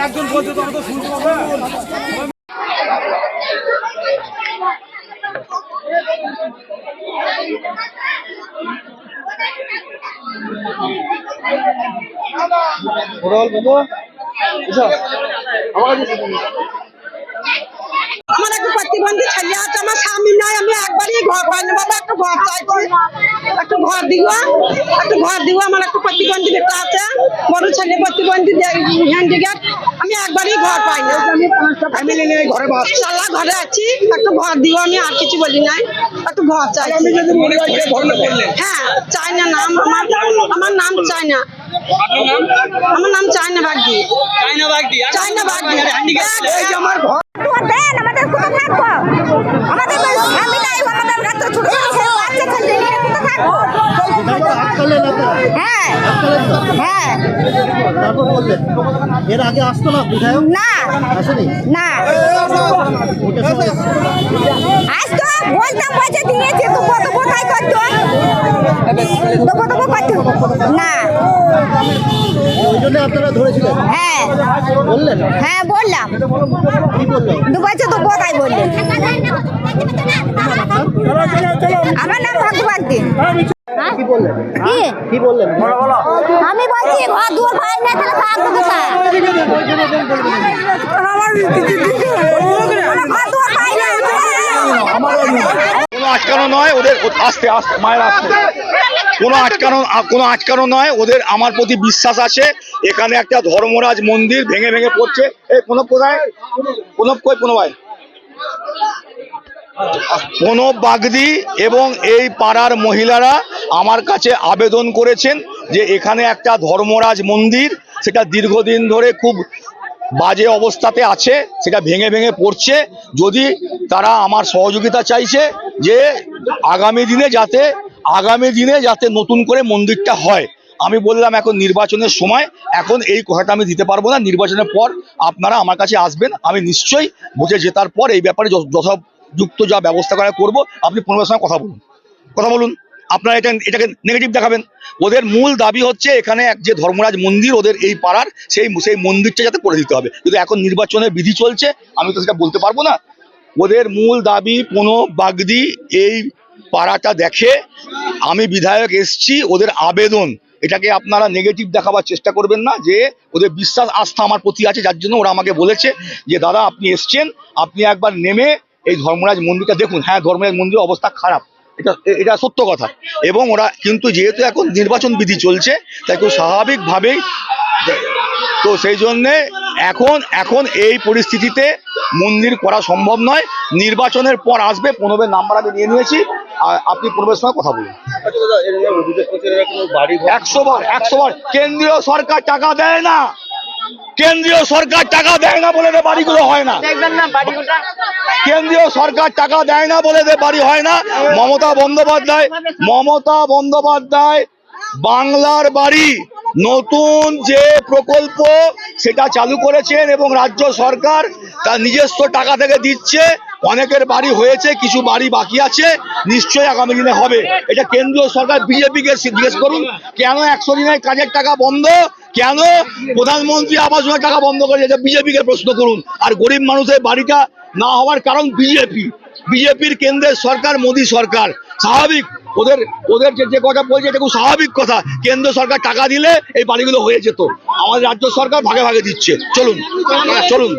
একজন বলছে তো তো শুনতে হবে। আমার একটা প্রতিবন্ধী ছেলে আছে, আমার স্বামী নাই, আমি একবারই ঘর পাই না বাবা, একটা ঘর চাইছি, একটু ঘর দিব, আমার একটা প্রতিবন্ধী বেটা আছে, বড় ছেলে প্রতিবন্ধী হ্যান্ডিক্যাপ, আমি একবারই ঘর পাই না, ফ্যামিলি নিয়ে ঘরে সারা ঘরে আছি, একটু ঘর দিব, আমি আর কিছু বলি নাই, একটু ঘর চাইছি। হ্যাঁ, চাই না নাম, আমার নাম চাই না, আমার নাম চাই না বাগদি, চাই না বাগদি, আমার ঘর দেন, আমাদের কোথায় থাকবো, আমাদের আমি নাই, আমাদের এত ছোট ছোট বাচ্চা ছেলে নিয়ে কোথায় থাকবো। হ্যাঁ হ্যাঁ, তারপর বললেন এর আগে আসতো না বিধায়ক? না আসেনি না, ভোটের সময় আসতো, বলতাম পয়সা দিয়েছে, তো কত কোথায় করতো, তো কত করতো না। ওই জন্য আপনারা ধরেছিলেন? হ্যাঁ বললেন? হ্যাঁ বললাম, কি বললেন? দু বছর তো কোথায় বললেন। আমার নাম ভাগ্যবাদী। কি বললেন? কি কি বললেন? আমি বলছি ঘর দুয়ার পাই না, তাহলে থাকবো কোথায়, ঘর দুয়ার পাই না। কোনো আটকানো নয় ওদের, আস্তে আস্তে মায়ের আস্তে, কোনো আটকানো নয় ওদের। আমার প্রতি বিশ্বাস আছে। এখানে একটা ধর্মরাজ মন্দির ভেঙে ভেঙে পড়ছে। এই প্রণব কোথায়? প্রণব বাগদি এবং এই পাড়ার মহিলারা আমার কাছে আবেদন করেছেন যে এখানে একটা ধর্মরাজ মন্দির, সেটা দীর্ঘদিন ধরে খুব বাজে অবস্থাতে আছে, সেটা ভেঙে ভেঙে পড়ছে। যদি তারা আমার সহযোগিতা চাইছে যে আগামী দিনে যাতে নতুন করে মন্দিরটা হয়। আমি বললাম এখন নির্বাচনের সময়, এখন এই কথাটা আমি দিতে পারবো না, নির্বাচনের পর আপনারা আমার কাছে আসবেন, আমি নিশ্চয়ই ভোটে জেতার পর এই ব্যাপারে যথাযুক্ত যা ব্যবস্থা করা করবো। আপনি পনেরোর সঙ্গে কথা বলুন, আপনারা এটাকে নেগেটিভ দেখাবেন। ওদের মূল দাবি হচ্ছে এখানে যে ধর্মরাজ মন্দির ওদের এই পাড়ার, সেই মন্দিরটা যাতে করে দিতে হবে। কিন্তু এখন নির্বাচনের বিধি চলছে, আমি তো সেটা বলতে পারবো না। ওদের মূল দাবি প্রণব বাগদি এই পাড়াটা দেখে, আমি বিধায়ক এসছি, ওদের আবেদন, এটাকে আপনারা নেগেটিভ দেখাবার চেষ্টা করবেন না। যে ওদের বিশ্বাস আস্থা আমার প্রতি আছে, যার জন্য ওরা আমাকে বলেছে যে দাদা আপনি এসছেন, আপনি একবার নেমে এই ধর্মরাজ মন্দিরটা দেখুন। হ্যাঁ, ধর্মরাজ মন্দিরের অবস্থা খারাপ, এটা সত্য কথা। এবং ওরা কিন্তু যেহেতু এখন নির্বাচন বিধি চলছে, তাই খুব স্বাভাবিকভাবেই, তো সেই জন্যে এখন এই পরিস্থিতিতে মন্দির করা সম্ভব নয়। নির্বাচনের পর আসবে, প্রণবের নাম্বার আমি নিয়ে নিয়েছি, আর আপনি প্রণবের সঙ্গে কথা বলুন। 100 বার কেন্দ্রীয় সরকার টাকা দেয় না, বলে বাড়িগুলো হয় না, কেন্দ্রীয় সরকার টাকা দেয় না বলে বাড়ি হয় না। মমতা বন্দ্যোপাধ্যায় বাংলার বাড়ি নতুন যে প্রকল্প সেটা চালু করেছেন এবং রাজ্য সরকার তার নিজস্ব টাকা থেকে দিচ্ছে। অনেকের বাড়ি হয়েছে, কিছু বাড়ি বাকি আছে, নিশ্চয়ই আগামী দিনে হবে। এটা কেন্দ্রীয় সরকার, বিজেপিকে জিজ্ঞেস করুন কেন 100 দিনের কাজের টাকা বন্ধ, কেন প্রধানমন্ত্রী আবাস যোজনার টাকা বন্ধ করে, এটা বিজেপিকে প্রশ্ন করুন। আর গরিব মানুষের বাড়িটা না হওয়ার কারণ বিজেপির কেন্দ্রের সরকার, মোদী সরকার। স্বাভাবিক, ওদের যে কথা বলছে এটা খুব স্বাভাবিক কথা। কেন্দ্র সরকার টাকা দিলে এই বাড়িগুলো হয়ে যেত, আমাদের রাজ্য সরকার ভাগে ভাগে দিচ্ছে। চলুন।